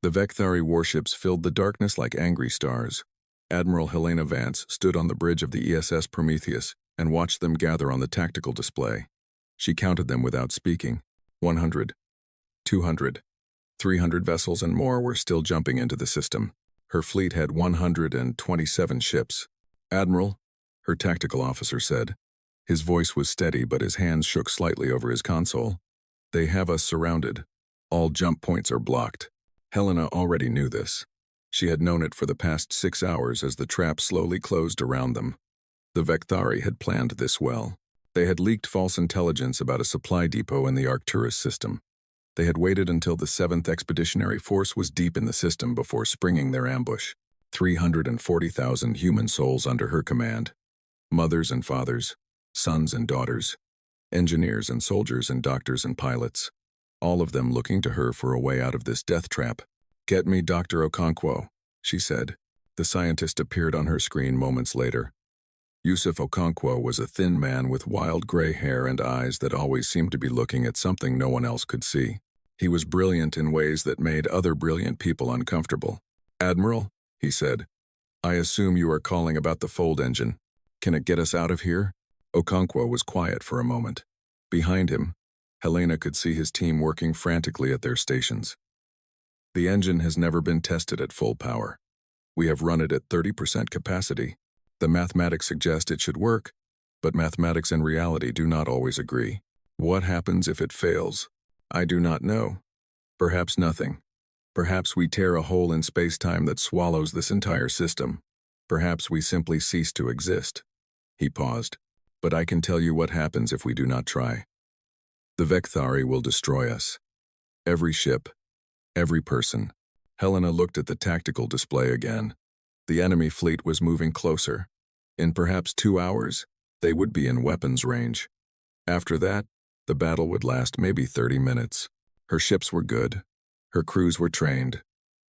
The Vecthari warships filled the darkness like angry stars. Admiral Helena Vance stood on the bridge of the ESS Prometheus and watched them gather on the tactical display. She counted them without speaking. 100, 200, 300 vessels and more were still jumping into the system. Her fleet had 127 ships. "Admiral," her tactical officer said. His voice was steady, but his hands shook slightly over his console. "They have us surrounded. All jump points are blocked." Helena already knew this. She had known it for the past 6 hours as the trap slowly closed around them. The Vecthari had planned this well. They had leaked false intelligence about a supply depot in the Arcturus system. They had waited until the 7th Expeditionary Force was deep in the system before springing their ambush. 340,000 human souls under her command. Mothers and fathers, sons and daughters, engineers and soldiers and doctors and pilots. All of them looking to her for a way out of this death trap. "Get me Dr. Okonkwo," she said. The scientist appeared on her screen moments later. Yusuf Okonkwo was a thin man with wild gray hair and eyes that always seemed to be looking at something no one else could see. He was brilliant in ways that made other brilliant people uncomfortable. "Admiral," he said, "I assume you are calling about the fold engine. Can it get us out of here?" Okonkwo was quiet for a moment. Behind him, Helena could see his team working frantically at their stations. "The engine has never been tested at full power. We have run it at 30% capacity. The mathematics suggest it should work, but mathematics and reality do not always agree. What happens if it fails? I do not know. Perhaps nothing. Perhaps we tear a hole in space-time that swallows this entire system. Perhaps we simply cease to exist." He paused. "But I can tell you what happens if we do not try. The Vecthari will destroy us. Every ship, every person." Helena looked at the tactical display again. The enemy fleet was moving closer. In perhaps 2 hours, they would be in weapons range. After that, the battle would last maybe 30 minutes. Her ships were good. Her crews were trained.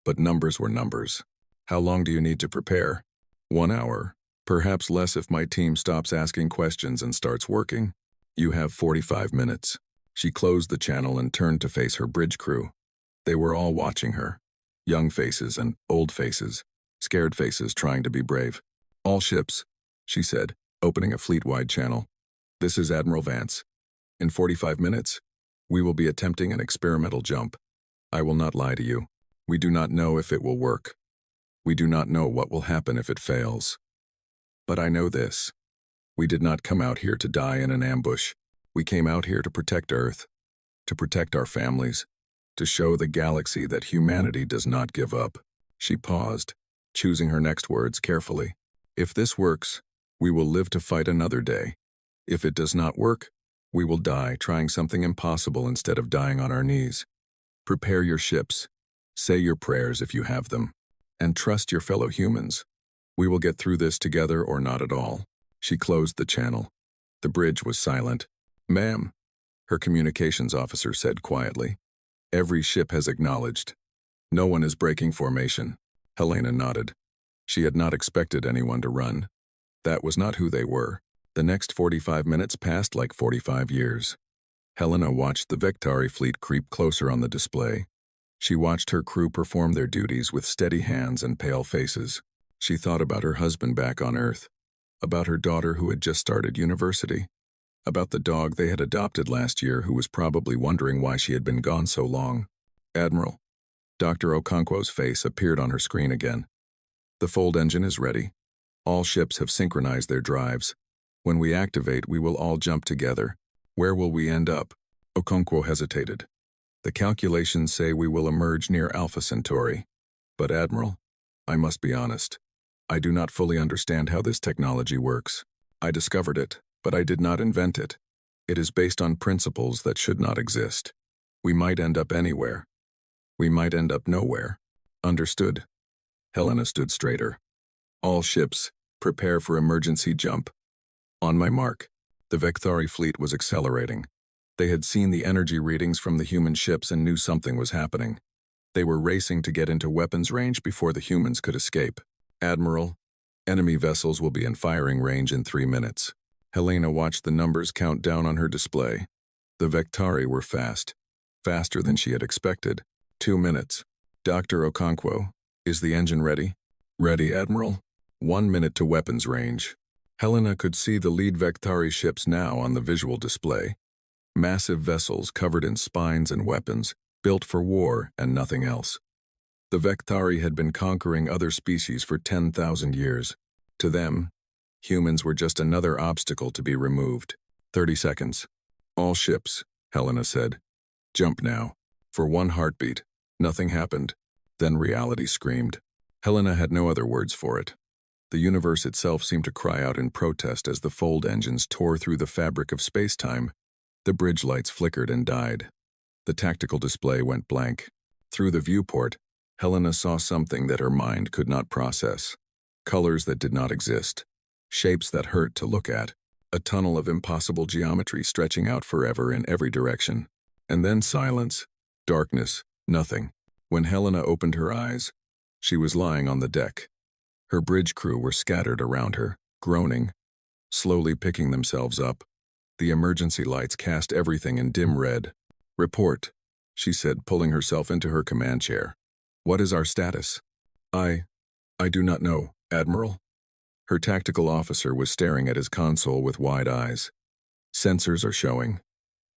But numbers were numbers. "How long do you need to prepare?" 1 hour. Perhaps less if my team stops asking questions and starts working. "You have 45 minutes. She closed the channel and turned to face her bridge crew. They were all watching her. Young faces and old faces. Scared faces trying to be brave. "All ships," she said, opening a fleet-wide channel. "This is Admiral Vance. In 45 minutes, we will be attempting an experimental jump. I will not lie to you. We do not know if it will work. We do not know what will happen if it fails. But I know this. We did not come out here to die in an ambush. We came out here to protect Earth, to protect our families, to show the galaxy that humanity does not give up." She paused, choosing her next words carefully. "If this works, we will live to fight another day. If it does not work, we will die trying something impossible instead of dying on our knees. Prepare your ships. Say your prayers if you have them. And trust your fellow humans. We will get through this together or not at all." She closed the channel. The bridge was silent. "Ma'am," her communications officer said quietly. "Every ship has acknowledged. No one is breaking formation." Helena nodded. She had not expected anyone to run. That was not who they were. The next 45 minutes passed like 45 years. Helena watched the Vectari fleet creep closer on the display. She watched her crew perform their duties with steady hands and pale faces. She thought about her husband back on Earth, about her daughter who had just started university, about the dog they had adopted last year who was probably wondering why she had been gone so long. "Admiral." Dr. Okonkwo's face appeared on her screen again. "The fold engine is ready. All ships have synchronized their drives. When we activate, we will all jump together. Where will we end up?" Okonkwo hesitated. "The calculations say we will emerge near Alpha Centauri. But Admiral, I must be honest. I do not fully understand how this technology works. I discovered it, but I did not invent it. It is based on principles that should not exist. We might end up anywhere. We might end up nowhere." "Understood." Helena stood straighter. "All ships, prepare for emergency jump." On my mark. The Vecthari fleet was accelerating. They had seen the energy readings from the human ships and knew something was happening. They were racing to get into weapons range before the humans could escape. "Admiral, enemy vessels will be in firing range in 3 minutes." Helena watched the numbers count down on her display. The Vectari were fast, faster than she had expected. 2 minutes. Dr. Okonkwo, is the engine ready? Ready, Admiral. 1 minute to weapons range. Helena could see the lead Vectari ships now on the visual display. Massive vessels covered in spines and weapons, built for war and nothing else. The Vectari had been conquering other species for 10,000 years. To them, humans were just another obstacle to be removed. 30 seconds. All ships, Helena said. Jump now. For one heartbeat. Nothing happened. Then reality screamed. Helena had no other words for it. The universe itself seemed to cry out in protest as the fold engines tore through the fabric of space-time. The bridge lights flickered and died. The tactical display went blank. Through the viewport, Helena saw something that her mind could not process. Colors that did not exist. Shapes that hurt to look at. A tunnel of impossible geometry stretching out forever in every direction. And then silence. Darkness. Nothing. When Helena opened her eyes, she was lying on the deck. Her bridge crew were scattered around her, groaning, slowly picking themselves up. The emergency lights cast everything in dim red. Report, she said, pulling herself into her command chair. What is our status? I do not know, Admiral. Her tactical officer was staring at his console with wide eyes. Sensors are showing.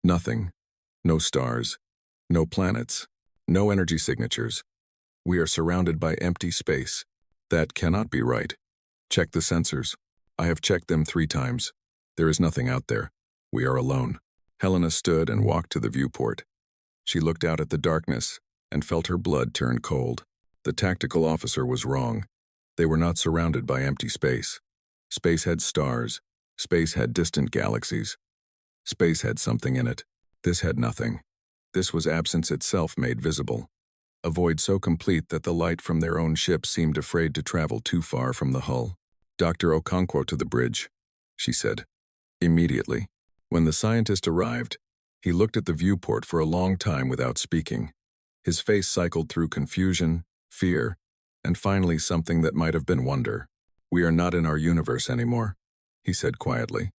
Nothing. No stars. No planets. No energy signatures. We are surrounded by empty space. That cannot be right. Check the sensors. I have checked them 3 times. There is nothing out there. We are alone. Helena stood and walked to the viewport. She looked out at the darkness and felt her blood turn cold. The tactical officer was wrong. They were not surrounded by empty space. Space had stars. Space had distant galaxies. Space had something in it. This had nothing. This was absence itself made visible. A void so complete that the light from their own ship seemed afraid to travel too far from the hull. Dr. Okonkwo to the bridge, she said. Immediately. When the scientist arrived, he looked at the viewport for a long time without speaking. His face cycled through confusion, fear, and finally something that might have been wonder. We are not in our universe anymore, he said quietly.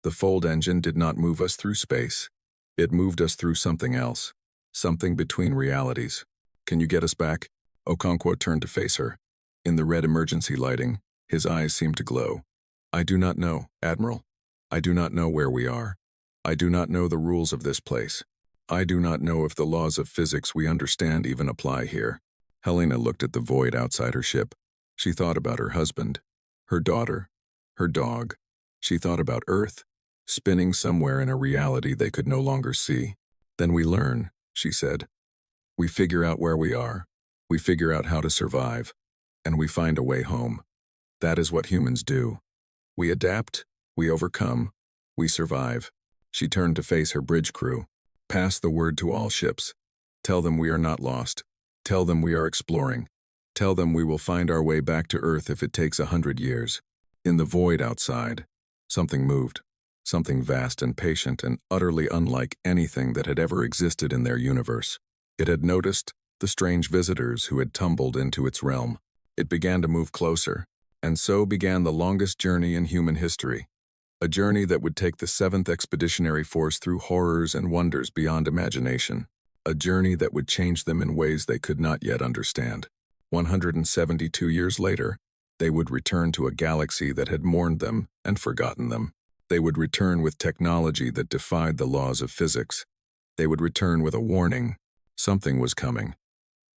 The fold engine did not move us through space. It moved us through something else, something between realities. Can you get us back? Okonkwo turned to face her. In the red emergency lighting, his eyes seemed to glow. I do not know, Admiral. I do not know where we are. I do not know the rules of this place. I do not know if the laws of physics we understand even apply here. Helena looked at the void outside her ship. She thought about her husband, her daughter, her dog. She thought about Earth, spinning somewhere in a reality they could no longer see. Then we learn, she said. We figure out where we are. We figure out how to survive. And we find a way home. That is what humans do. We adapt, we overcome, we survive. She turned to face her bridge crew. Pass the word to all ships. Tell them we are not lost. Tell them we are exploring. Tell them we will find our way back to Earth if it takes 100 years. In the void outside, something moved. Something vast and patient and utterly unlike anything that had ever existed in their universe. It had noticed the strange visitors who had tumbled into its realm. It began to move closer, and so began the longest journey in human history. A journey that would take the 7th Expeditionary Force through horrors and wonders beyond imagination. A journey that would change them in ways they could not yet understand. 172 years later, they would return to a galaxy that had mourned them and forgotten them. They would return with technology that defied the laws of physics. They would return with a warning. Something was coming.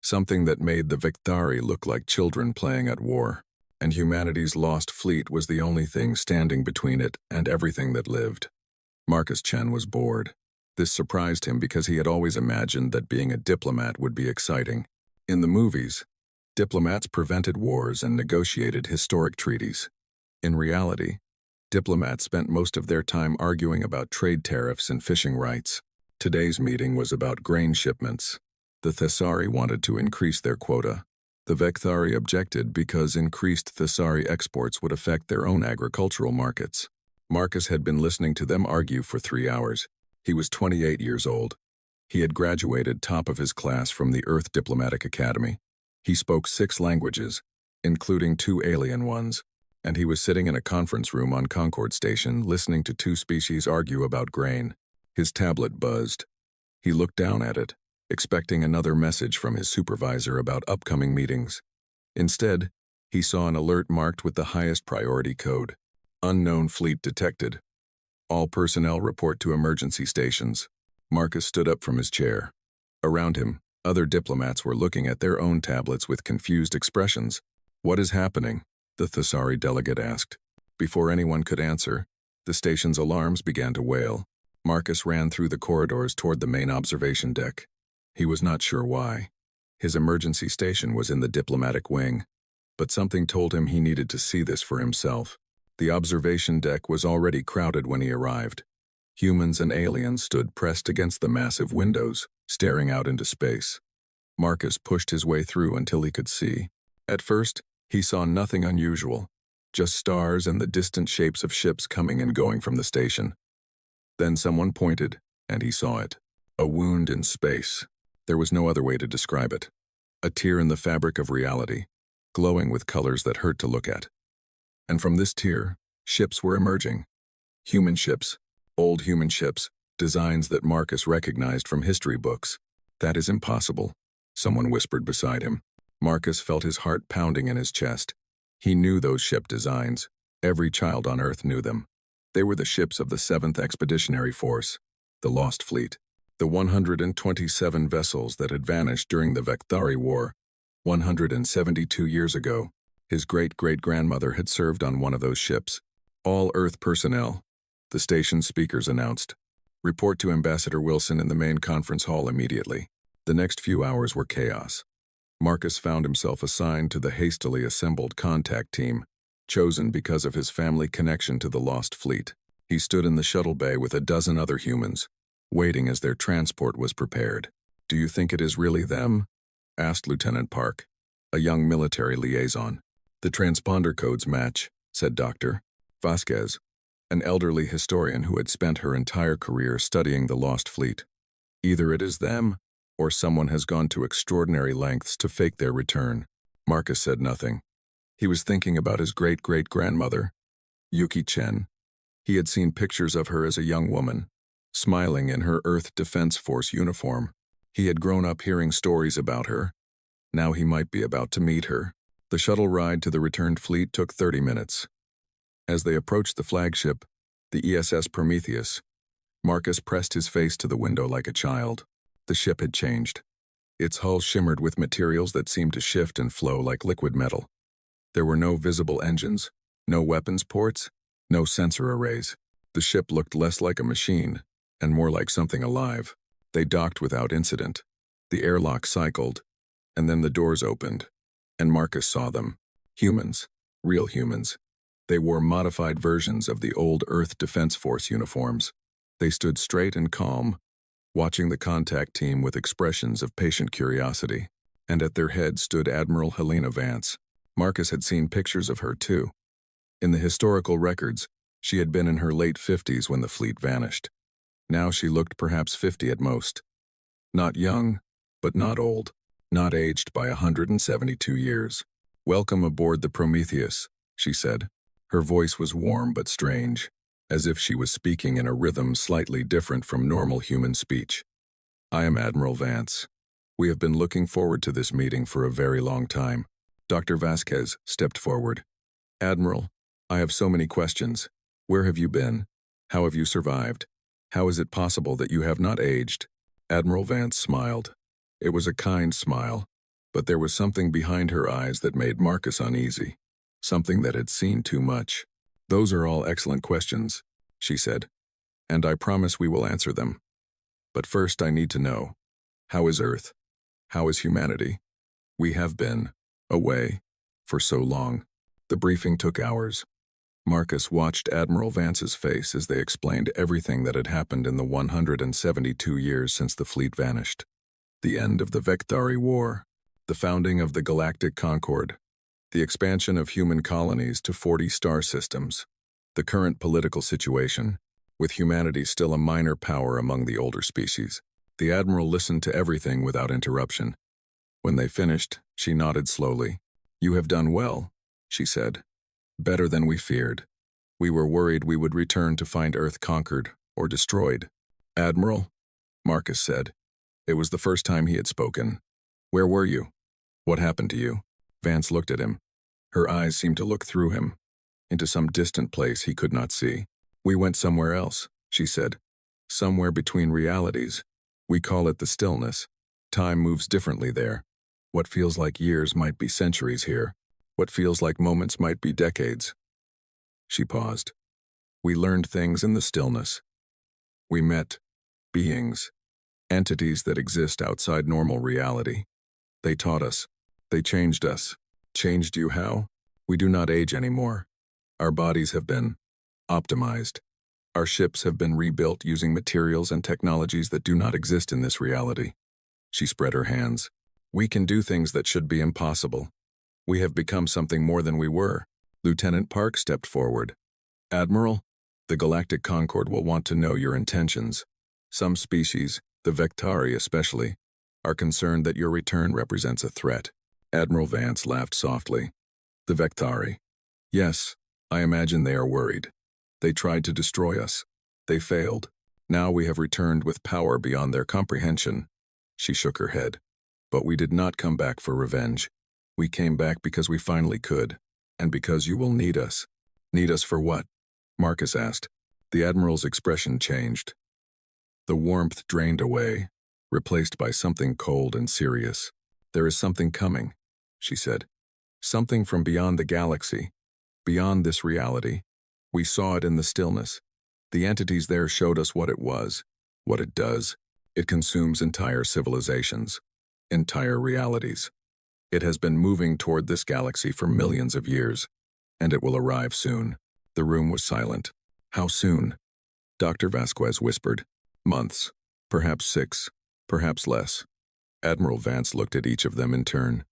Something that made the Vectari look like children playing at war. And humanity's lost fleet was the only thing standing between it and everything that lived. Marcus Chen was bored. This surprised him because he had always imagined that being a diplomat would be exciting. In the movies, diplomats prevented wars and negotiated historic treaties. In reality, diplomats spent most of their time arguing about trade tariffs and fishing rights. Today's meeting was about grain shipments. The Thesari wanted to increase their quota. The Vectari objected because increased Thesari exports would affect their own agricultural markets. Marcus had been listening to them argue for 3 hours. He was 28 years old. He had graduated top of his class from the Earth Diplomatic Academy. He spoke 6 languages, including 2 alien ones, and he was sitting in a conference room on Concord Station listening to 2 species argue about grain. His tablet buzzed. He looked down at it. expecting another message from his supervisor about upcoming meetings. Instead, he saw an alert marked with the highest priority code. Unknown fleet detected. All personnel report to emergency stations. Marcus stood up from his chair. Around him, other diplomats were looking at their own tablets with confused expressions. "What is happening?" the Thesari delegate asked. Before anyone could answer, the station's alarms began to wail. Marcus ran through the corridors toward the main observation deck. He was not sure why. His emergency station was in the diplomatic wing, but something told him he needed to see this for himself. The observation deck was already crowded when he arrived. Humans and aliens stood pressed against the massive windows, staring out into space. Marcus pushed his way through until he could see. At first, he saw nothing unusual, just stars and the distant shapes of ships coming and going from the station. Then someone pointed, and he saw it. A wound in space. There was no other way to describe it. A tear in the fabric of reality, glowing with colors that hurt to look at. And from this tear, ships were emerging. Human ships, old human ships, designs that Marcus recognized from history books. "That is impossible," someone whispered beside him. Marcus felt his heart pounding in his chest. He knew those ship designs. Every child on Earth knew them. They were the ships of the 7th Expeditionary Force, the Lost Fleet, the 127 vessels that had vanished during the HFY War, 172 years ago. His great-great-grandmother had served on one of those ships. "All Earth personnel," the station's speakers announced. "Report to Ambassador Wilson in the main conference hall immediately." The next few hours were chaos. Marcus found himself assigned to the hastily assembled contact team, chosen because of his family connection to the Lost Fleet. He stood in the shuttle bay with a dozen other humans, waiting as their transport was prepared. "Do you think it is really them?" asked Lieutenant Park, a young military liaison. "The transponder codes match," said Dr. Vasquez, an elderly historian who had spent her entire career studying the Lost Fleet. "Either it is them, or someone has gone to extraordinary lengths to fake their return." Marcus said nothing. He was thinking about his great-great-grandmother, Yuki Chen. He had seen pictures of her as a young woman, smiling in her Earth Defense Force uniform. He had grown up hearing stories about her. Now he might be about to meet her. The shuttle ride to the returned fleet took 30 minutes. As they approached the flagship, the ESS Prometheus, Marcus pressed his face to the window like a child. The ship had changed. Its hull shimmered with materials that seemed to shift and flow like liquid metal. There were no visible engines, no weapons ports, no sensor arrays. The ship looked less like a machine and more like something alive. They docked without incident. The airlock cycled, and then the doors opened, and Marcus saw them. Humans, real humans. They wore modified versions of the old Earth Defense Force uniforms. They stood straight and calm, watching the contact team with expressions of patient curiosity. And at their head stood Admiral Helena Vance. Marcus had seen pictures of her too. In the historical records, she had been in her late 50s when the fleet vanished. Now she looked perhaps 50 at most. Not young, but not old. Not aged by 172 years. "Welcome aboard the Prometheus," she said. Her voice was warm but strange, as if she was speaking in a rhythm slightly different from normal human speech. "I am Admiral Vance. We have been looking forward to this meeting for a very long time." Dr. Vasquez stepped forward. "Admiral, I have so many questions. Where have you been? How have you survived? How is it possible that you have not aged?" Admiral Vance smiled. It was a kind smile, but there was something behind her eyes that made Marcus uneasy. Something that had seen too much. "Those are all excellent questions," she said, "and I promise we will answer them. But first I need to know, how is Earth? How is humanity? We have been away for so long." The briefing took hours. Marcus watched Admiral Vance's face as they explained everything that had happened in the 172 years since the fleet vanished. The end of the HFY War, the founding of the Galactic Concord, the expansion of human colonies to 40 star systems, the current political situation, with humanity still a minor power among the older species. The Admiral listened to everything without interruption. When they finished, she nodded slowly. "You have done well," she said. "Better than we feared. We were worried we would return to find Earth conquered or destroyed." "Admiral," Marcus said, It was the first time he had spoken. "Where were you? What happened to you?" Vance looked at him. Her eyes seemed to look through him, into some distant place he could not see. "We went somewhere else," she said. "Somewhere between realities. We call it the stillness. Time moves differently there. What feels like years might be centuries here. What feels like moments might be decades." She paused. "We learned things in the stillness. We met beings, entities that exist outside normal reality. They taught us. They changed us." "Changed you how?" "We do not age anymore. Our bodies have been optimized. Our ships have been rebuilt using materials and technologies that do not exist in this reality." She spread her hands. "We can do things that should be impossible. We have become something more than we were." Lieutenant Park stepped forward. "Admiral, the Galactic Concord will want to know your intentions. Some species, the Vectari especially, are concerned that your return represents a threat." Admiral Vance laughed softly. "The Vectari. Yes, I imagine they are worried. They tried to destroy us. They failed. Now we have returned with power beyond their comprehension." She shook her head. "But we did not come back for revenge. We came back because we finally could, and because you will need us." "Need us for what?" Marcus asked. The Admiral's expression changed. The warmth drained away, replaced by something cold and serious. "There is something coming," she said. "Something from beyond the galaxy, beyond this reality. We saw it in the stillness. The entities there showed us what it was, what it does. It consumes entire civilizations, entire realities. It has been moving toward this galaxy for millions of years, and it will arrive soon." The room was silent. "How soon?" Dr. Vasquez whispered. "Months, perhaps 6, perhaps less." Admiral Vance looked at each of them in turn.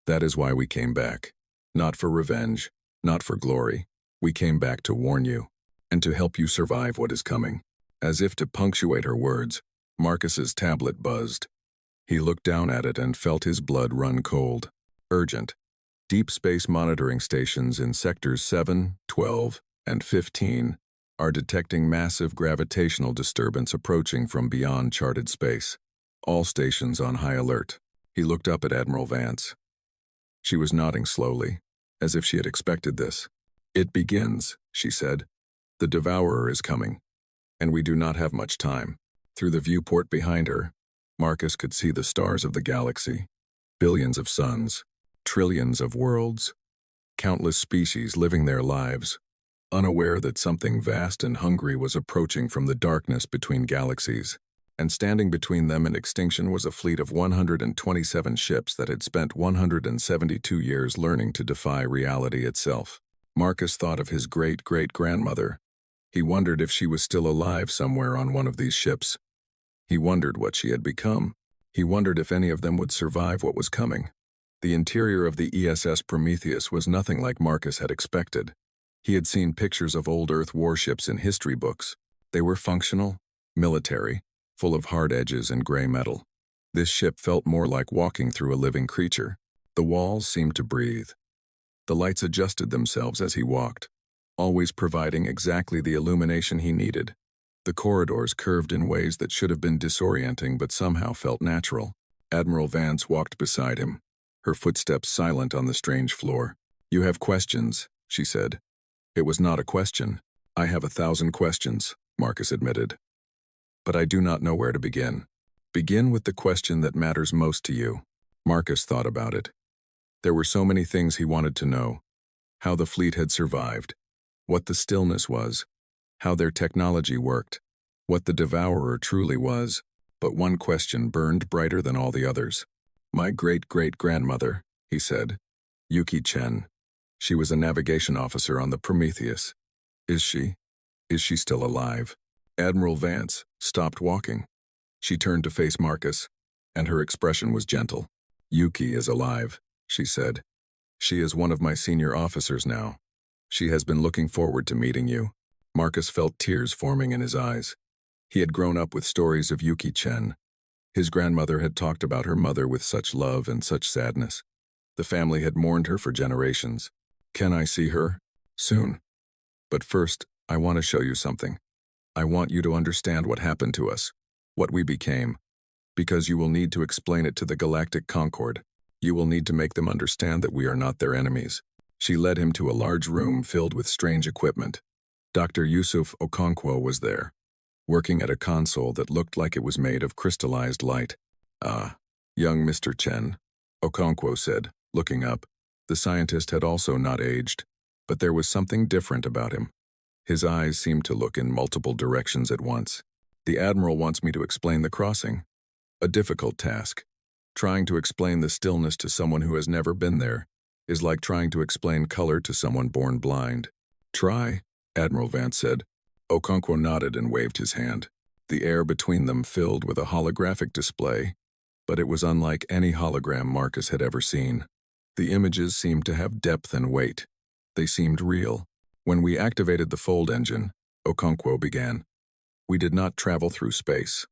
"That is why we came back. Not for revenge, not for glory. We came back to warn you, and to help you survive what is coming." As if to punctuate her words, Marcus's tablet buzzed. He looked down at it and felt his blood run cold. "Urgent. Deep space monitoring stations in sectors 7, 12, and 15 are detecting massive gravitational disturbance approaching from beyond charted space. All stations on high alert." He looked up at Admiral Vance. She was nodding slowly, as if she had expected this. "It begins," she said. "The Devourer is coming, and we do not have much time." Through the viewport behind her, Marcus could see the stars of the galaxy. Billions of suns, trillions of worlds, countless species living their lives, unaware that something vast and hungry was approaching from the darkness between galaxies. And standing between them and extinction was a fleet of 127 ships that had spent 172 years learning to defy reality itself. Marcus thought of his great-great-grandmother. He wondered if she was still alive somewhere on one of these ships. He wondered what she had become. He wondered if any of them would survive what was coming. The interior of the ESS Prometheus was nothing like Marcus had expected. He had seen pictures of old Earth warships in history books. They were functional, military, full of hard edges and gray metal. This ship felt more like walking through a living creature. The walls seemed to breathe. The lights adjusted themselves as he walked, always providing exactly the illumination he needed. The corridors curved in ways that should have been disorienting but somehow felt natural. Admiral Vance walked beside him, her footsteps silent on the strange floor. "You have questions," she said. It was not a question. "I have 1,000 questions," Marcus admitted. "But I do not know where to begin." "Begin with the question that matters most to you." Marcus thought about it. There were so many things he wanted to know. How the fleet had survived, what the stillness was, how their technology worked, what the Devourer truly was. But one question burned brighter than all the others. "My great-great-grandmother," he said. "Yuki Chen. She was a navigation officer on the Prometheus. Is she still alive?" Admiral Vance stopped walking. She turned to face Marcus, and her expression was gentle. "Yuki is alive," she said. "She is one of my senior officers now. She has been looking forward to meeting you." Marcus felt tears forming in his eyes. He had grown up with stories of Yuki Chen. His grandmother had talked about her mother with such love and such sadness. The family had mourned her for generations. "Can I see her?" "Soon. But first, I want to show you something. I want you to understand what happened to us, what we became. Because you will need to explain it to the Galactic Concord. You will need to make them understand that we are not their enemies. She led him to a large room filled with strange equipment. Dr. Yusuf Okonkwo was there, working at a console that looked like it was made of crystallized light. "Ah, young Mr. Chen," Okonkwo said, looking up. The scientist had also not aged, but there was something different about him. His eyes seemed to look in multiple directions at once. "The Admiral wants me to explain the crossing." A difficult task. Trying to explain the stillness to someone who has never been there is like trying to explain color to someone born blind. "Try," Admiral Vance said. Okonkwo nodded and waved his hand. The air between them filled with a holographic display, but it was unlike any hologram Marcus had ever seen. The images seemed to have depth and weight. They seemed real. "When we activated the fold engine," Okonkwo began, "we did not travel through space.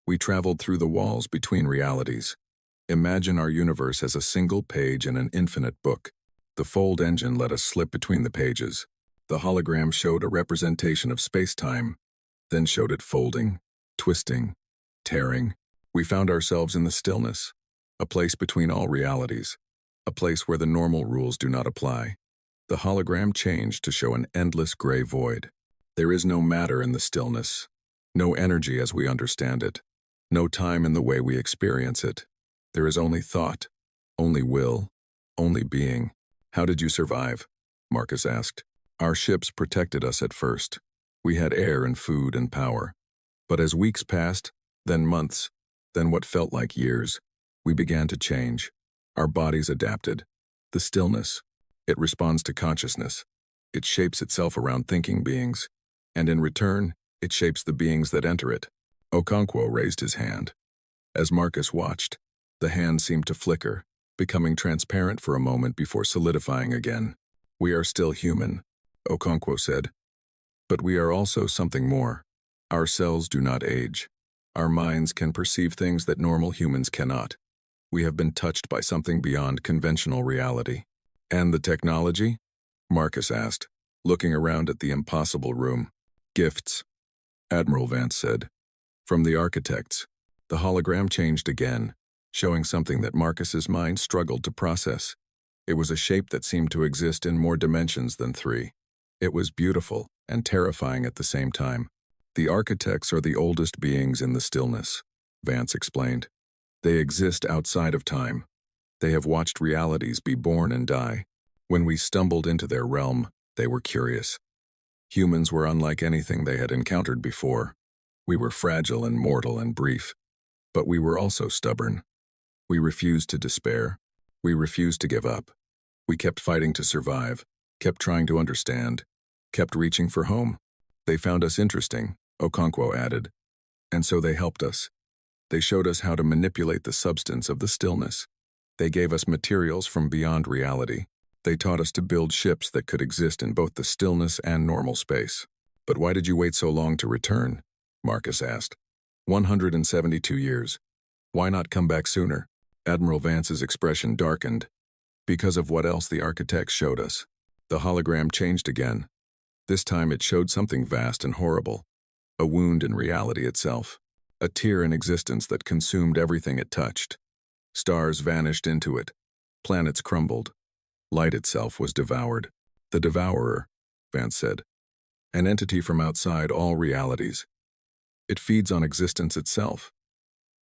We traveled through the walls between realities. Imagine our universe as a single page in an infinite book. The fold engine let us slip between the pages. The hologram showed a representation of space-time, then showed it folding, twisting, tearing. We found ourselves in the stillness, a place between all realities, a place where the normal rules do not apply. The hologram changed to show an endless gray void. There is no matter in the stillness, no energy as we understand it, no time in the way we experience it. There is only thought, only will, only being." "How did you survive?" Marcus asked. "Our ships protected us at first. We had air and food and power. But as weeks passed, then months, then what felt like years, we began to change. Our bodies adapted. The stillness, it responds to consciousness. It shapes itself around thinking beings, and in return, it shapes the beings that enter it." Okonkwo raised his hand. As Marcus watched, the hand seemed to flicker, becoming transparent for a moment before solidifying again. "We are still human," Okonkwo said. "But we are also something more. Our cells do not age. Our minds can perceive things that normal humans cannot. We have been touched by something beyond conventional reality." "And the technology?" Marcus asked, looking around at the impossible room. "Gifts," Admiral Vance said. "From the architects." The hologram changed again, showing something that Marcus's mind struggled to process. It was a shape that seemed to exist in more dimensions than 3. It was beautiful and terrifying at the same time. "The architects are the oldest beings in the stillness," Vance explained. "They exist outside of time. They have watched realities be born and die. When we stumbled into their realm, they were curious. Humans were unlike anything they had encountered before. We were fragile and mortal and brief. But we were also stubborn. We refused to despair. We refused to give up. We kept fighting to survive, kept trying to understand, kept reaching for home. They found us interesting," Okonkwo added. "And so they helped us. They showed us how to manipulate the substance of the stillness. They gave us materials from beyond reality. They taught us to build ships that could exist in both the stillness and normal space." "But why did you wait so long to return?" Marcus asked. 172 years. Why not come back sooner?" Admiral Vance's expression darkened. "Because of what else the architects showed us." The hologram changed again. This time it showed something vast and horrible. A wound in reality itself. A tear in existence that consumed everything it touched. Stars vanished into it. Planets crumbled. Light itself was devoured. "The Devourer," Vance said. "An entity from outside all realities. It feeds on existence itself.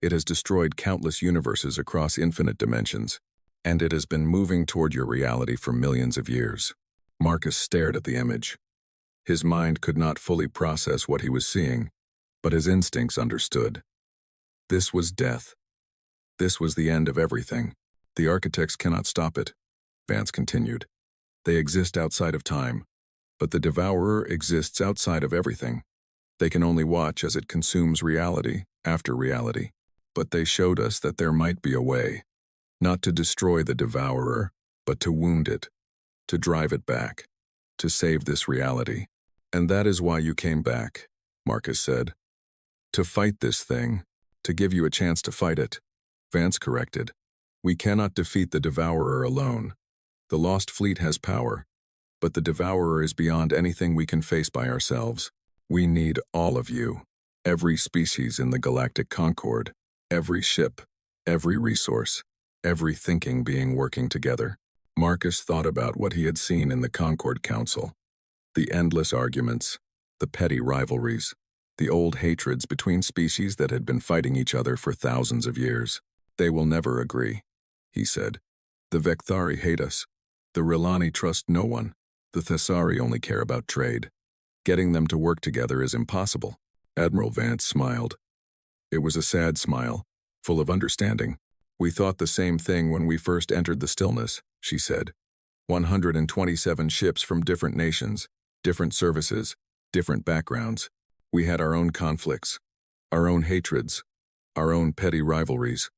It has destroyed countless universes across infinite dimensions, and it has been moving toward your reality for millions of years." Marcus stared at the image. His mind could not fully process what he was seeing, but his instincts understood. This was death. This was the end of everything. "The architects cannot stop it," Vance continued. "They exist outside of time, but the Devourer exists outside of everything. They can only watch as it consumes reality after reality. But they showed us that there might be a way, not to destroy the Devourer, but to wound it, to drive it back, to save this reality. And that is why you came back," Marcus said. "To fight this thing, to give you a chance to fight it." Vance corrected. "We cannot defeat the Devourer alone. The Lost Fleet has power, but the Devourer is beyond anything we can face by ourselves. We need all of you, every species in the Galactic Concord. Every ship, every resource, every thinking being working together. Marcus thought about what he had seen in the Concord Council. The endless arguments, the petty rivalries, the old hatreds between species that had been fighting each other for thousands of years. They will never agree, he said. The Vecthari hate us. The Rilani trust no one. The Thessari only care about trade. Getting them to work together is impossible. Admiral Vance smiled. It was a sad smile, full of understanding. We thought the same thing when we first entered the stillness, she said. 127 ships from different nations, different services, different backgrounds. We had our own conflicts, our own hatreds, our own petty rivalries.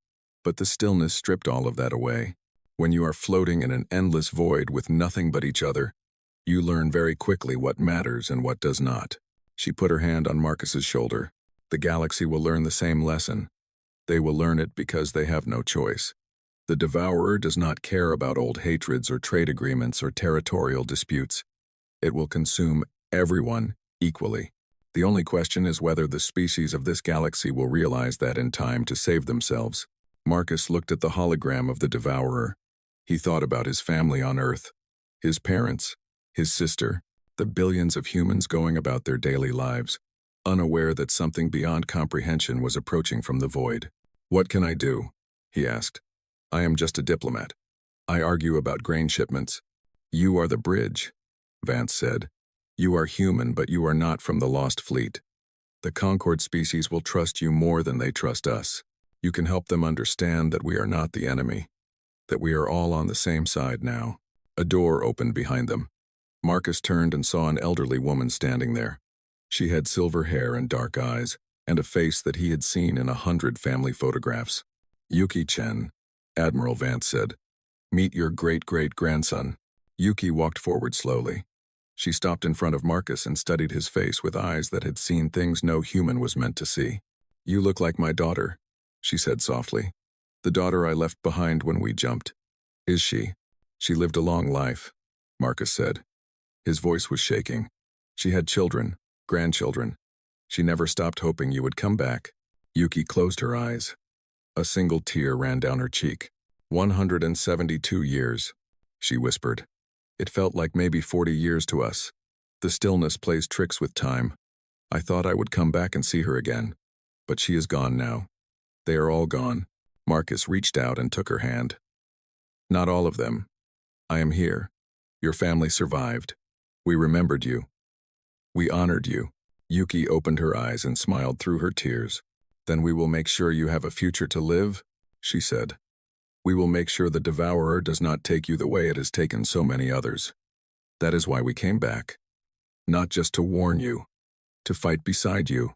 But the stillness stripped all of that away. When you are floating in an endless void with nothing but each other, you learn very quickly what matters and what does not. She put her hand on Marcus's shoulder. The galaxy will learn the same lesson. They will learn it because they have no choice. The Devourer does not care about old hatreds or trade agreements or territorial disputes. It will consume everyone equally. The only question is whether the species of this galaxy will realize that in time to save themselves. Marcus looked at the hologram of the Devourer. He thought about his family on Earth, his parents, his sister, the billions of humans going about their daily lives, unaware that something beyond comprehension was approaching from the void. What can I do? He asked. I am just a diplomat. I argue about grain shipments. You are the bridge, Vance said. You are human, but you are not from the Lost Fleet. The Concord species will trust you more than they trust us. You can help them understand that we are not the enemy, that we are all on the same side now. A door opened behind them. Marcus turned and saw an elderly woman standing there. She had silver hair and dark eyes, and a face that he had seen in 100 family photographs. Yuki Chen, Admiral Vance said. Meet your great-great-grandson. Yuki walked forward slowly. She stopped in front of Marcus and studied his face with eyes that had seen things no human was meant to see. You look like my daughter, she said softly. The daughter I left behind when we jumped. Is she? She lived a long life, Marcus said. His voice was shaking. She had children, grandchildren. She never stopped hoping you would come back. Yuki closed her eyes. A single tear ran down her cheek. 172 years, she whispered. It felt like maybe 40 years to us. The stillness plays tricks with time. I thought I would come back and see her again. But she is gone now. They are all gone. Marcus reached out and took her hand. Not all of them. I am here. Your family survived. We remembered you. We honored you. Yuki opened her eyes and smiled through her tears. Then we will make sure you have a future to live, she said. We will make sure the Devourer does not take you the way it has taken so many others. That is why we came back. Not just to warn you, to fight beside you,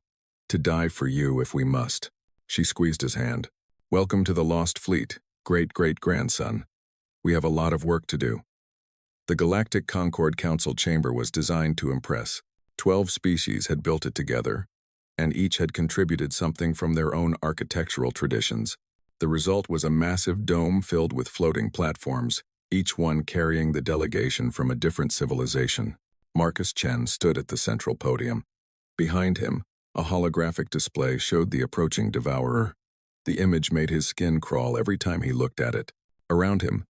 to die for you if we must. She squeezed his hand. Welcome to the Lost Fleet, great-great-grandson. We have a lot of work to do. The Galactic Concord Council chamber was designed to impress. 12 species had built it together, and each had contributed something from their own architectural traditions. The result was a massive dome filled with floating platforms, each one carrying the delegation from a different civilization. Marcus Chen stood at the central podium. Behind him, a holographic display showed the approaching Devourer. The image made his skin crawl every time he looked at it. Around him,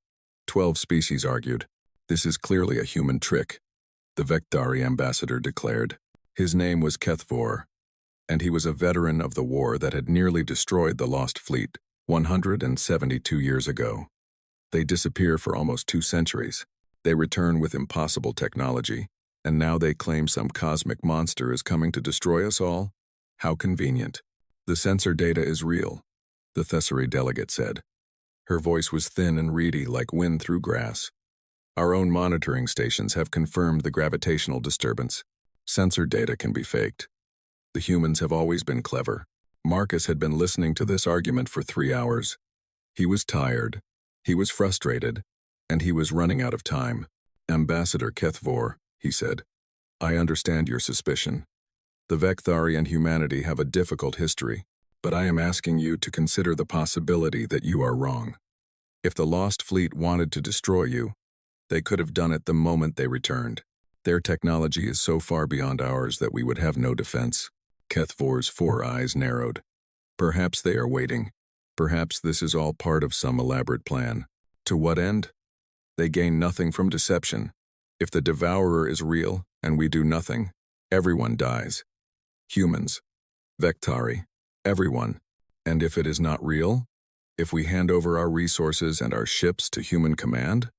12 species argued. This is clearly a human trick, the Vecthari ambassador declared. His name was Kethvor, and he was a veteran of the war that had nearly destroyed the Lost Fleet 172 years ago. They disappear for almost 2 centuries. They return with impossible technology, and now they claim some cosmic monster is coming to destroy us all? How convenient. The sensor data is real, the Thessary delegate said. Her voice was thin and reedy like wind through grass. Our own monitoring stations have confirmed the gravitational disturbance. Sensor data can be faked. The humans have always been clever. Marcus had been listening to this argument for 3 hours. He was tired, he was frustrated, and he was running out of time. Ambassador Kethvor, he said, I understand your suspicion. The Vecthari and humanity have a difficult history, but I am asking you to consider the possibility that you are wrong. If the Lost Fleet wanted to destroy you, they could have done it the moment they returned. Their technology is so far beyond ours that we would have no defense. Kethvor's 4 eyes narrowed. Perhaps they are waiting. Perhaps this is all part of some elaborate plan. To what end? They gain nothing from deception. If the devourer is real and we do nothing, everyone dies. Humans, Vectari, everyone. And if it is not real? If we hand over our resources and our ships to human command?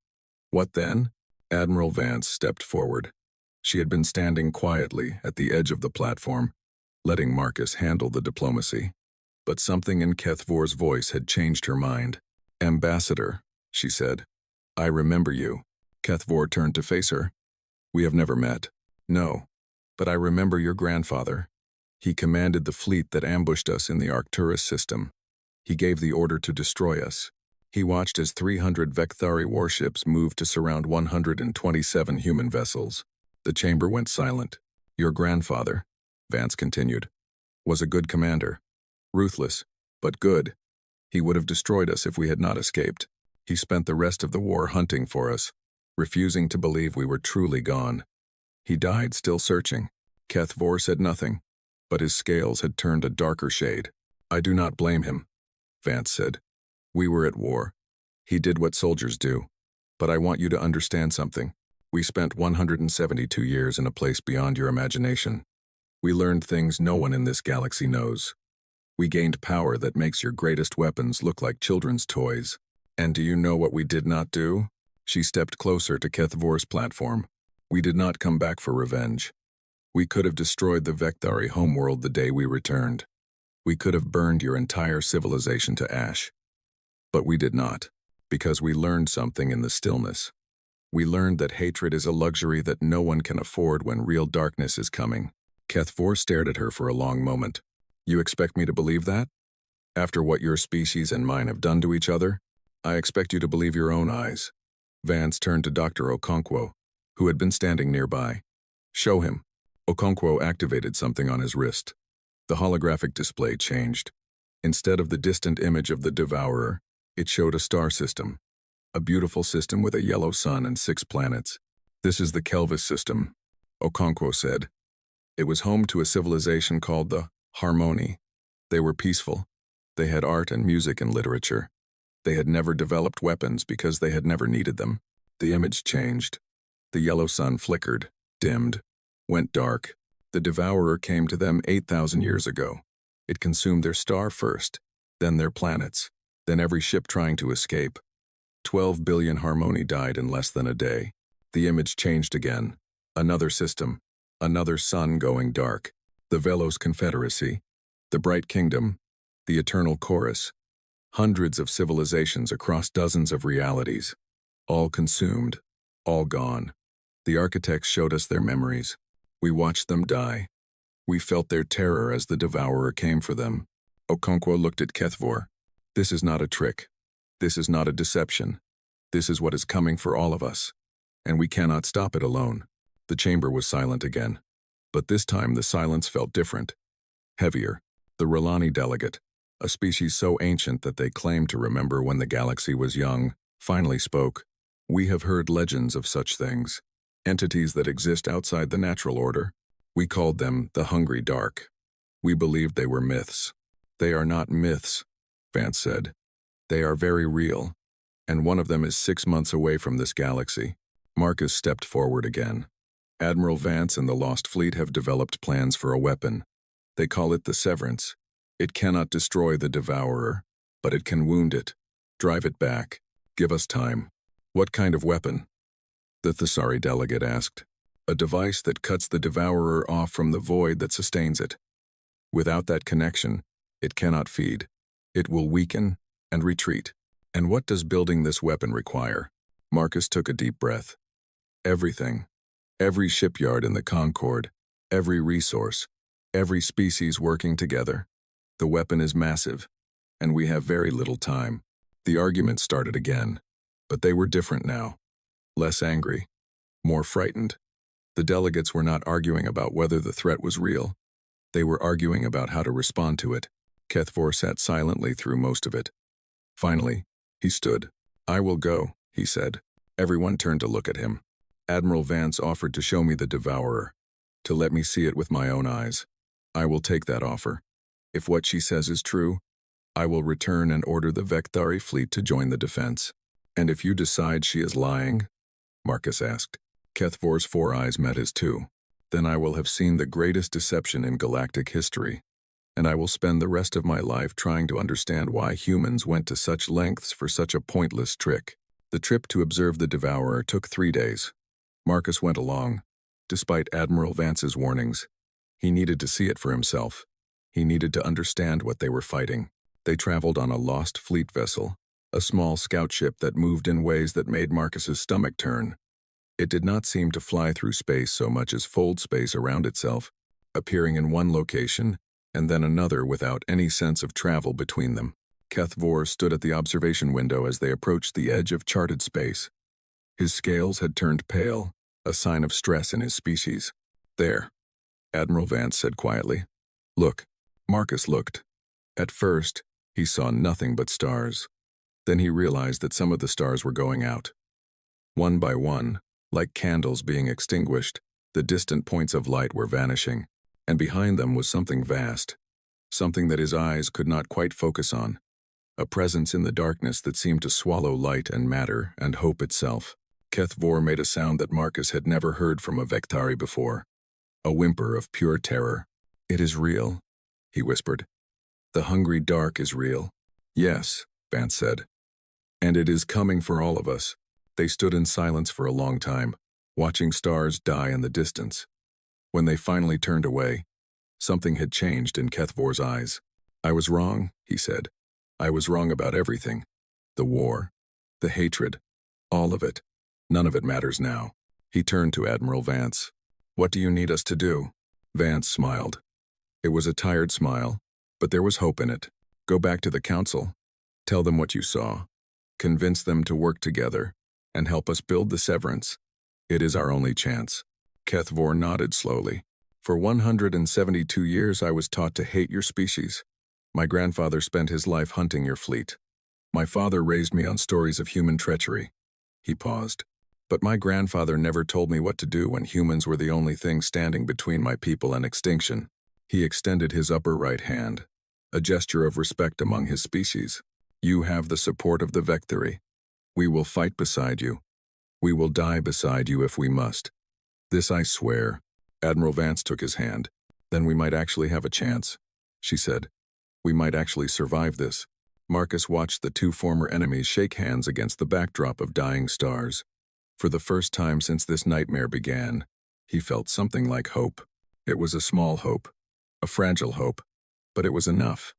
What then? Admiral Vance stepped forward. She had been standing quietly at the edge of the platform, letting Marcus handle the diplomacy. But something in Kethvor's voice had changed her mind. "Ambassador," she said, "I remember you." Kethvor turned to face her. "We have never met." "No, but I remember your grandfather. He commanded the fleet that ambushed us in the Arcturus system. He gave the order to destroy us. He watched as 300 Vectari warships moved to surround 127 human vessels. The chamber went silent. Your grandfather," Vance continued, "was a good commander. Ruthless, but good. He would have destroyed us if we had not escaped. He spent the rest of the war hunting for us, refusing to believe we were truly gone. He died still searching." Kethvor said nothing, but his scales had turned a darker shade. "I do not blame him," Vance said. "We were at war. He did what soldiers do. But I want you to understand something. We spent 172 years in a place beyond your imagination. We learned things no one in this galaxy knows. We gained power that makes your greatest weapons look like children's toys. And do you know what we did not do?" She stepped closer to Kethvor's platform. "We did not come back for revenge. We could have destroyed the Vectari homeworld the day we returned. We could have burned your entire civilization to ash. But we did not, because we learned something in the stillness. We learned that hatred is a luxury that no one can afford when real darkness is coming." Kethvor stared at her for a long moment. "You expect me to believe that? After what your species and mine have done to each other? I expect you to believe your own eyes." Vance turned to Dr. Okonkwo, who had been standing nearby. "Show him." Okonkwo activated something on his wrist. The holographic display changed. Instead of the distant image of the devourer, it showed a star system. A beautiful system with a yellow sun and 6 planets. "This is the Kelvis system," Okonkwo said. "It was home to a civilization called the Harmony. They were peaceful. They had art and music and literature. They had never developed weapons because they had never needed them." The image changed. The yellow sun flickered, dimmed, went dark. The devourer came to them 8,000 years ago. It consumed their star first, then their planets, then every ship trying to escape. 12 billion Harmony died in less than a day. The image changed again. Another system, another sun going dark. The Velos Confederacy, the Bright Kingdom, the Eternal Chorus. Hundreds of civilizations across dozens of realities. All consumed, all gone. The architects showed us their memories. We watched them die. We felt their terror as the devourer came for them. Okonkwo looked at Kethvor. "This is not a trick. This is not a deception. This is what is coming for all of us. And we cannot stop it alone." The chamber was silent again. But this time the silence felt different. Heavier. The Rolani delegate, a species so ancient that they claimed to remember when the galaxy was young, finally spoke. "We have heard legends of such things. Entities that exist outside the natural order. We called them the Hungry Dark. We believed they were myths." "They are not myths," Vance said. "They are very real. And one of them is 6 months away from this galaxy." Marcus stepped forward again. "Admiral Vance and the Lost Fleet have developed plans for a weapon. They call it the Severance. It cannot destroy the devourer, but it can wound it, drive it back. Give us time." "What kind of weapon?" the Thesari delegate asked. "A device that cuts the devourer off from the void that sustains it. Without that connection, it cannot feed. It will weaken and retreat." "And what does building this weapon require?" Marcus took a deep breath. "Everything. Every shipyard in the Concord, every resource, every species working together. The weapon is massive, and we have very little time." The argument started again, but they were different now. Less angry, more frightened. The delegates were not arguing about whether the threat was real. They were arguing about how to respond to it. Kethvor sat silently through most of it. Finally, he stood. "I will go," he said. Everyone turned to look at him. Admiral Vance offered to show me the devourer, to let me see it with my own eyes. I will take that offer. If what she says is true, I will return and order the Vectari fleet to join the defense. And if you decide she is lying? Marcus asked. Kethvor's 4 eyes met his 2. Then I will have seen the greatest deception in galactic history, and I will spend the rest of my life trying to understand why humans went to such lengths for such a pointless trick. The trip to observe the Devourer took 3 days. Marcus went along, despite Admiral Vance's warnings. He needed to see it for himself. He needed to understand what they were fighting. They traveled on a lost fleet vessel, a small scout ship that moved in ways that made Marcus's stomach turn. It did not seem to fly through space so much as fold space around itself, appearing in one location and then another without any sense of travel between them. Kethvor stood at the observation window as they approached the edge of charted space. His scales had turned pale, a sign of stress in his species. There, Admiral Vance said quietly. Look. Marcus looked. At first, he saw nothing but stars. Then he realized that some of the stars were going out. One by one, like candles being extinguished, the distant points of light were vanishing, and behind them was something vast, something that his eyes could not quite focus on, a presence in the darkness that seemed to swallow light and matter and hope itself. Kethvor made a sound that Marcus had never heard from a Vectari before, a whimper of pure terror. It is real, he whispered. The hungry dark is real. Yes, Vance said. And it is coming for all of us. They stood in silence for a long time, watching stars die in the distance. When they finally turned away, something had changed in Kethvor's eyes. I was wrong, he said. I was wrong about everything. The war, the hatred, all of it. None of it matters now. He turned to Admiral Vance. What do you need us to do? Vance smiled. It was a tired smile, but there was hope in it. Go back to the council. Tell them what you saw. Convince them to work together and help us build the Severance. It is our only chance. Kethvor nodded slowly. For 172 years I was taught to hate your species. My grandfather spent his life hunting your fleet. My father raised me on stories of human treachery. He paused. But my grandfather never told me what to do when humans were the only thing standing between my people and extinction. He extended his upper right hand, a gesture of respect among his species. You have the support of the Vectari. We will fight beside you. We will die beside you if we must. This I swear. Admiral Vance took his hand. Then we might actually have a chance, she said. We might actually survive this. Marcus watched the 2 former enemies shake hands against the backdrop of dying stars. For the first time since this nightmare began, he felt something like hope. It was a small hope, a fragile hope, but it was enough.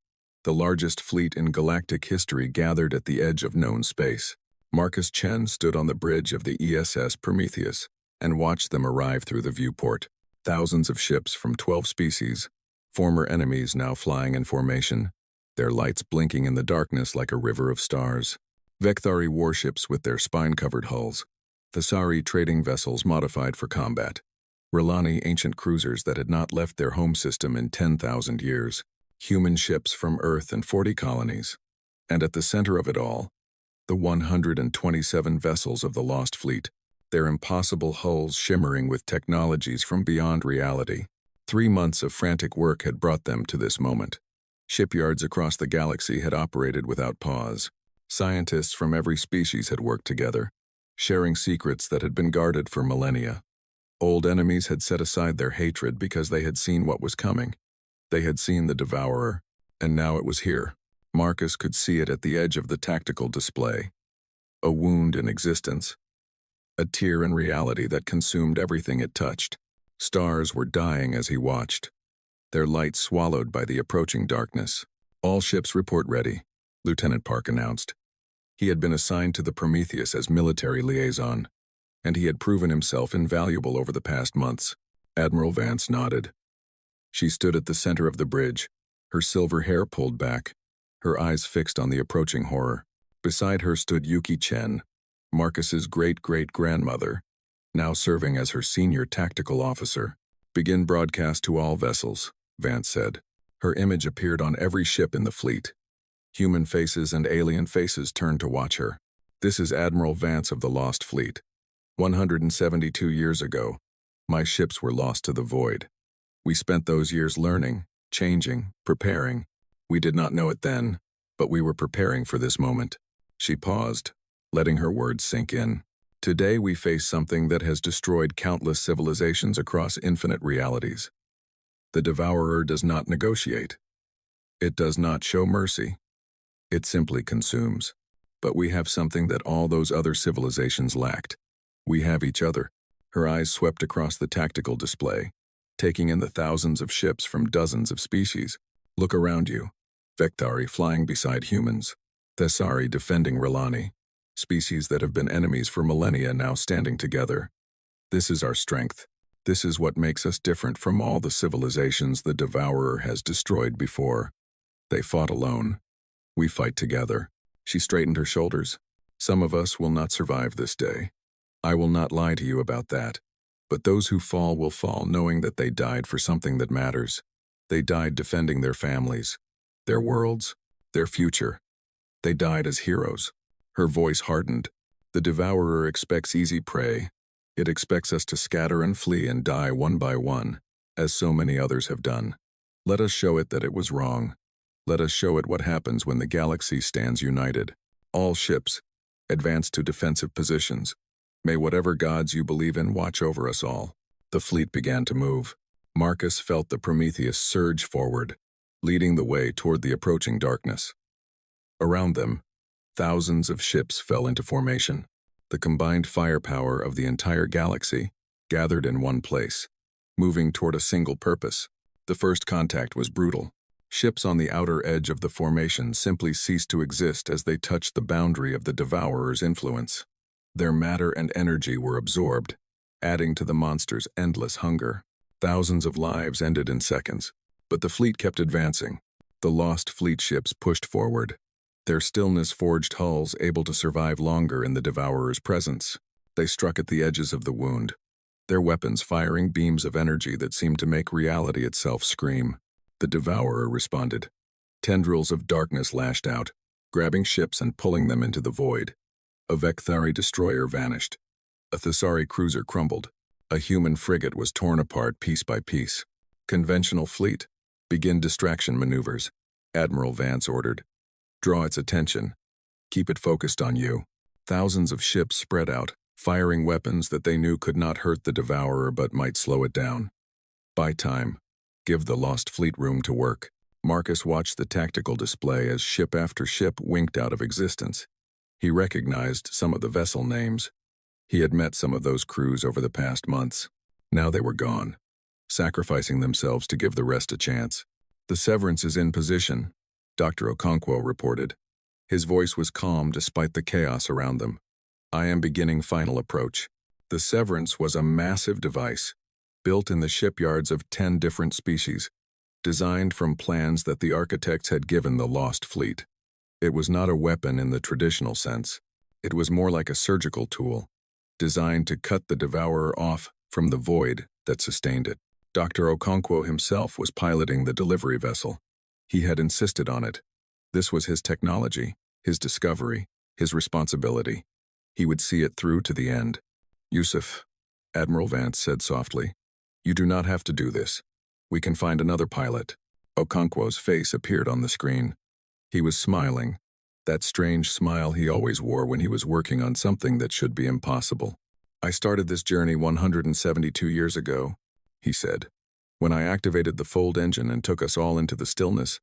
The largest fleet in galactic history gathered at the edge of known space. Marcus Chen stood on the bridge of the ESS Prometheus and watched them arrive through the viewport. Thousands of ships from 12 species, former enemies now flying in formation, their lights blinking in the darkness like a river of stars. Vectari warships with their spine-covered hulls. Thesari trading vessels modified for combat. Rilani ancient cruisers that had not left their home system in 10,000 years. Human ships from Earth and 40 colonies. And at the center of it all, the 127 vessels of the Lost Fleet, their impossible hulls shimmering with technologies from beyond reality. 3 months of frantic work had brought them to this moment. Shipyards across the galaxy had operated without pause. Scientists from every species had worked together, sharing secrets that had been guarded for millennia. Old enemies had set aside their hatred because they had seen what was coming. They had seen the Devourer, and now it was here. Marcus could see it at the edge of the tactical display. A wound in existence. A tear in reality that consumed everything it touched. Stars were dying as he watched, their light swallowed by the approaching darkness. All ships report ready, Lieutenant Park announced. He had been assigned to the Prometheus as military liaison, and he had proven himself invaluable over the past months. Admiral Vance nodded. She stood at the center of the bridge, her silver hair pulled back, her eyes fixed on the approaching horror. Beside her stood Yuki Chen, Marcus's great-great-grandmother, now serving as her senior tactical officer. Begin broadcast to all vessels, Vance said. Her image appeared on every ship in the fleet. Human faces and alien faces turned to watch her. This is Admiral Vance of the Lost Fleet. 172 years ago, my ships were lost to the void. We spent those years learning, changing, preparing. We did not know it then, but we were preparing for this moment. She paused, letting her words sink in. Today we face something that has destroyed countless civilizations across infinite realities. The Devourer does not negotiate. It does not show mercy. It simply consumes. But we have something that all those other civilizations lacked. We have each other. Her eyes swept across the tactical display, taking in the thousands of ships from dozens of species. Look around you. Vectari flying beside humans. Thessari defending Relani. Species that have been enemies for millennia now standing together. This is our strength. This is what makes us different from all the civilizations the Devourer has destroyed before. They fought alone. We fight together. She straightened her shoulders. Some of us will not survive this day. I will not lie to you about that. But those who fall will fall knowing that they died for something that matters. They died defending their families, their worlds, their future. They died as heroes. Her voice hardened. The Devourer expects easy prey. It expects us to scatter and flee and die one by one, as so many others have done. Let us show it that it was wrong. Let us show it what happens when the galaxy stands united. All ships, advance to defensive positions. May whatever gods you believe in watch over us all. The fleet began to move. Marcus felt the Prometheus surge forward, leading the way toward the approaching darkness. Around them, thousands of ships fell into formation. The combined firepower of the entire galaxy gathered in one place, moving toward a single purpose. The first contact was brutal. Ships on the outer edge of the formation simply ceased to exist as they touched the boundary of the Devourer's influence. Their matter and energy were absorbed, adding to the monster's endless hunger. Thousands of lives ended in seconds, but the fleet kept advancing. The lost fleet ships pushed forward, their stillness forged hulls able to survive longer in the Devourer's presence. They struck at the edges of the wound, their weapons firing beams of energy that seemed to make reality itself scream. The Devourer responded. Tendrils of darkness lashed out, grabbing ships and pulling them into the void. A Vectari destroyer vanished. A Thessari cruiser crumbled. A human frigate was torn apart piece by piece. Conventional fleet, begin distraction maneuvers, Admiral Vance ordered. Draw its attention. Keep it focused on you. Thousands of ships spread out, firing weapons that they knew could not hurt the Devourer but might slow it down. Buy time. Give the lost fleet room to work. Marcus watched the tactical display as ship after ship winked out of existence. He recognized some of the vessel names. He had met some of those crews over the past months. Now they were gone, sacrificing themselves to give the rest a chance. The Severance is in position, Dr. Okonkwo reported. His voice was calm despite the chaos around them. I am beginning final approach. The Severance was a massive device, built in the shipyards of 10 different species, designed from plans that the architects had given the lost fleet. It was not a weapon in the traditional sense. It was more like a surgical tool, designed to cut the Devourer off from the void that sustained it. Dr. Okonkwo himself was piloting the delivery vessel. He had insisted on it. This was his technology, his discovery, his responsibility. He would see it through to the end. Yusuf, Admiral Vance said softly, you do not have to do this. We can find another pilot. Okonkwo's face appeared on the screen. He was smiling, that strange smile he always wore when he was working on something that should be impossible. I started this journey 172 years ago, he said. When I activated the fold engine and took us all into the stillness,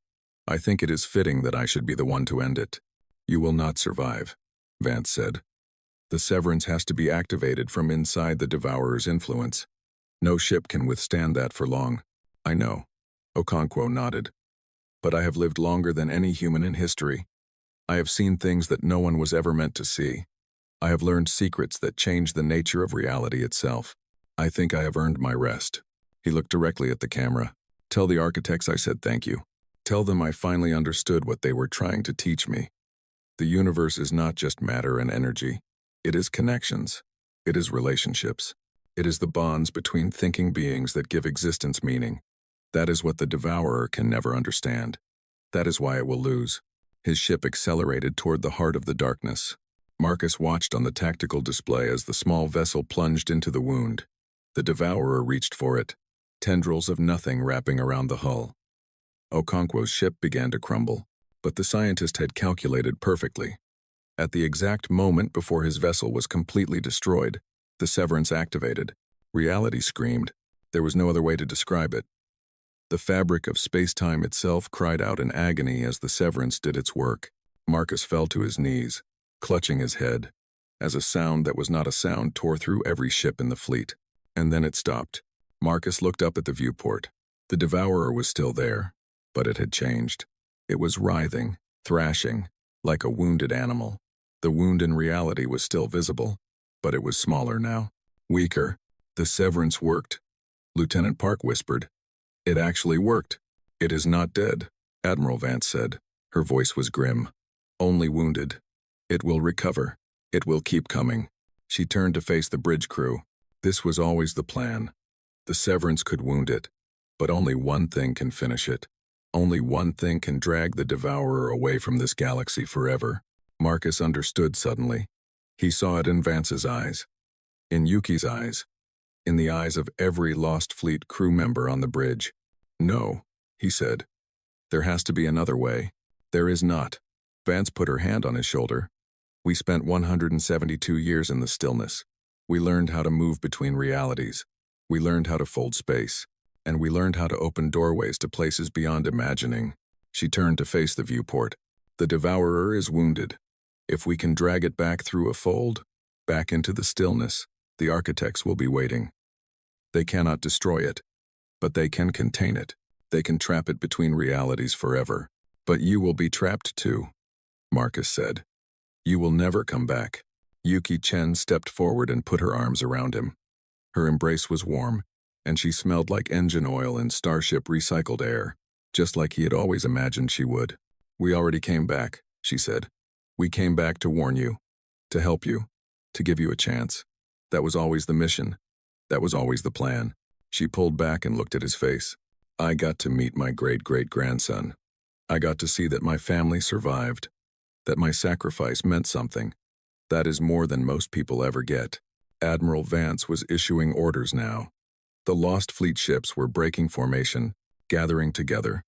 I think it is fitting that I should be the one to end it. You will not survive, Vance said. The Severance has to be activated from inside the Devourer's influence. No ship can withstand that for long. I know, Okonkwo nodded. But I have lived longer than any human in history. I have seen things that no one was ever meant to see. I have learned secrets that change the nature of reality itself. I think I have earned my rest. He looked directly at the camera. Tell the architects I said thank you. Tell them I finally understood what they were trying to teach me. The universe is not just matter and energy. It is connections. It is relationships. It is the bonds between thinking beings that give existence meaning. That is what the Devourer can never understand. That is why it will lose. His ship accelerated toward the heart of the darkness. Marcus watched on the tactical display as the small vessel plunged into the wound. The Devourer reached for it, tendrils of nothing wrapping around the hull. Okonkwo's ship began to crumble, but the scientist had calculated perfectly. At the exact moment before his vessel was completely destroyed, the severance activated. Reality screamed. There was no other way to describe it. The fabric of space-time itself cried out in agony as the severance did its work. Marcus fell to his knees, clutching his head, as a sound that was not a sound tore through every ship in the fleet. And then it stopped. Marcus looked up at the viewport. The Devourer was still there, but it had changed. It was writhing, thrashing, like a wounded animal. The wound in reality was still visible, but it was smaller now, weaker. The severance worked. Lieutenant Park whispered. It actually worked. It is not dead, Admiral Vance said. Her voice was grim. Only wounded. It will recover. It will keep coming. She turned to face the bridge crew. This was always the plan. The severance could wound it, but only one thing can finish it. Only one thing can drag the Devourer away from this galaxy forever. Marcus understood suddenly. He saw it in Vance's eyes, in Yuki's eyes, in the eyes of every Lost Fleet crew member on the bridge. No, he said. There has to be another way. There is not. Vance put her hand on his shoulder. We spent 172 years in the stillness. We learned how to move between realities. We learned how to fold space. And we learned how to open doorways to places beyond imagining. She turned to face the viewport. The Devourer is wounded. If we can drag it back through a fold, back into the stillness, the architects will be waiting. They cannot destroy it, but they can contain it. They can trap it between realities forever. But you will be trapped too, Marcus said. You will never come back. Yuki Chen stepped forward and put her arms around him. Her embrace was warm, and she smelled like engine oil and Starship recycled air, just like he had always imagined she would. We already came back, she said. We came back to warn you, to help you, to give you a chance. That was always the mission. That was always the plan. She pulled back and looked at his face. I got to meet my great-great-grandson. I got to see that my family survived, that my sacrifice meant something. That is more than most people ever get. Admiral Vance was issuing orders now. The Lost Fleet ships were breaking formation, gathering together,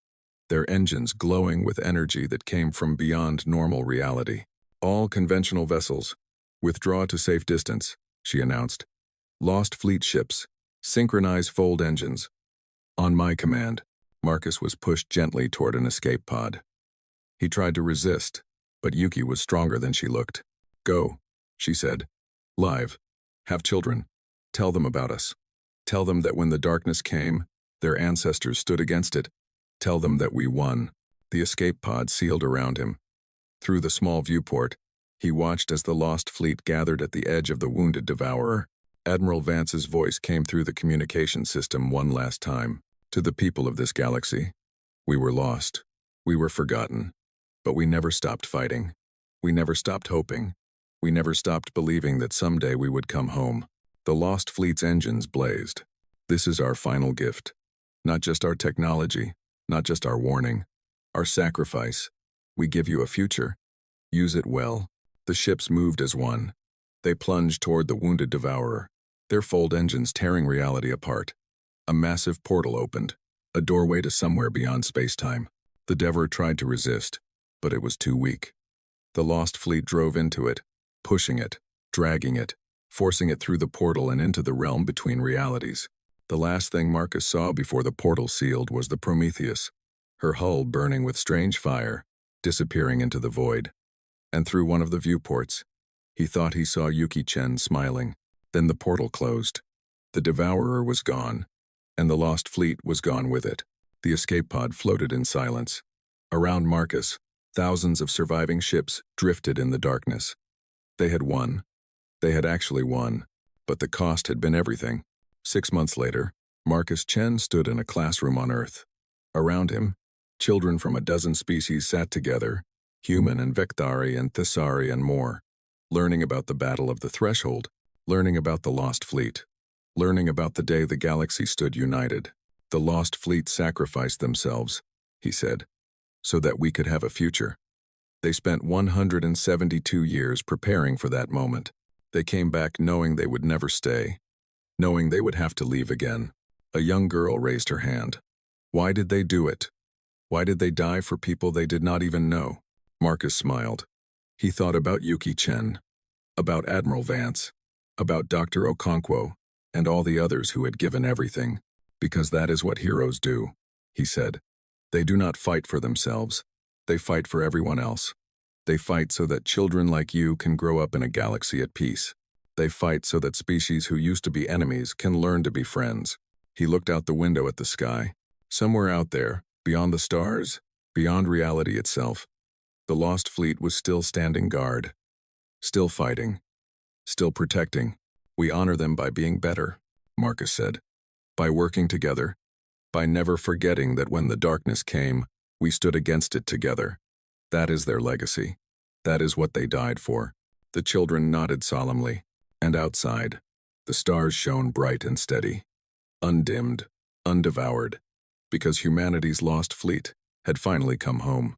their engines glowing with energy that came from beyond normal reality. All conventional vessels, withdraw to safe distance, she announced. Lost Fleet ships, synchronize fold engines. On my command, Marcus was pushed gently toward an escape pod. He tried to resist, but Yuki was stronger than she looked. Go, she said. Live. Have children. Tell them about us. Tell them that when the darkness came, their ancestors stood against it. Tell them that we won. The escape pod sealed around him. Through the small viewport, he watched as the Lost Fleet gathered at the edge of the wounded Devourer. Admiral Vance's voice came through the communication system one last time. To the people of this galaxy, we were lost. We were forgotten. But we never stopped fighting. We never stopped hoping. We never stopped believing that someday we would come home. The Lost Fleet's engines blazed. This is our final gift. Not just our technology, not just our warning, our sacrifice. We give you a future. Use it well. The ships moved as one. They plunged toward the wounded Devourer, their fold engines tearing reality apart. A massive portal opened, a doorway to somewhere beyond space-time. The Devourer tried to resist, but it was too weak. The Lost Fleet drove into it, pushing it, dragging it, forcing it through the portal and into the realm between realities. The last thing Marcus saw before the portal sealed was the Prometheus, her hull burning with strange fire, disappearing into the void. And through one of the viewports, he thought he saw Yuki Chen smiling. Then the portal closed. The Devourer was gone, and the Lost Fleet was gone with it. The escape pod floated in silence. Around Marcus, thousands of surviving ships drifted in the darkness. They had won. They had actually won, but the cost had been everything. 6 months later, Marcus Chen stood in a classroom on Earth. Around him, children from a dozen species sat together, human and Vectari and Thesari and more, learning about the Battle of the Threshold, learning about the Lost Fleet, learning about the day the galaxy stood united. The Lost Fleet sacrificed themselves, he said, so that we could have a future. They spent 172 years preparing for that moment. They came back knowing they would never stay, knowing they would have to leave again. A young girl raised her hand. Why did they do it? Why did they die for people they did not even know? Marcus smiled. He thought about Yuki Chen, about Admiral Vance, about Dr. Okonkwo, and all the others who had given everything. Because that is what heroes do, he said. They do not fight for themselves. They fight for everyone else. They fight so that children like you can grow up in a galaxy at peace. They fight so that species who used to be enemies can learn to be friends. He looked out the window at the sky. Somewhere out there, beyond the stars, beyond reality itself, the lost fleet was still standing guard, still fighting, still protecting. We honor them by being better, Marcus said, by working together, by never forgetting that when the darkness came, we stood against it together. That is their legacy. That is what they died for. The children nodded solemnly, and outside, the stars shone bright and steady, undimmed, undevoured, because humanity's lost fleet had finally come home.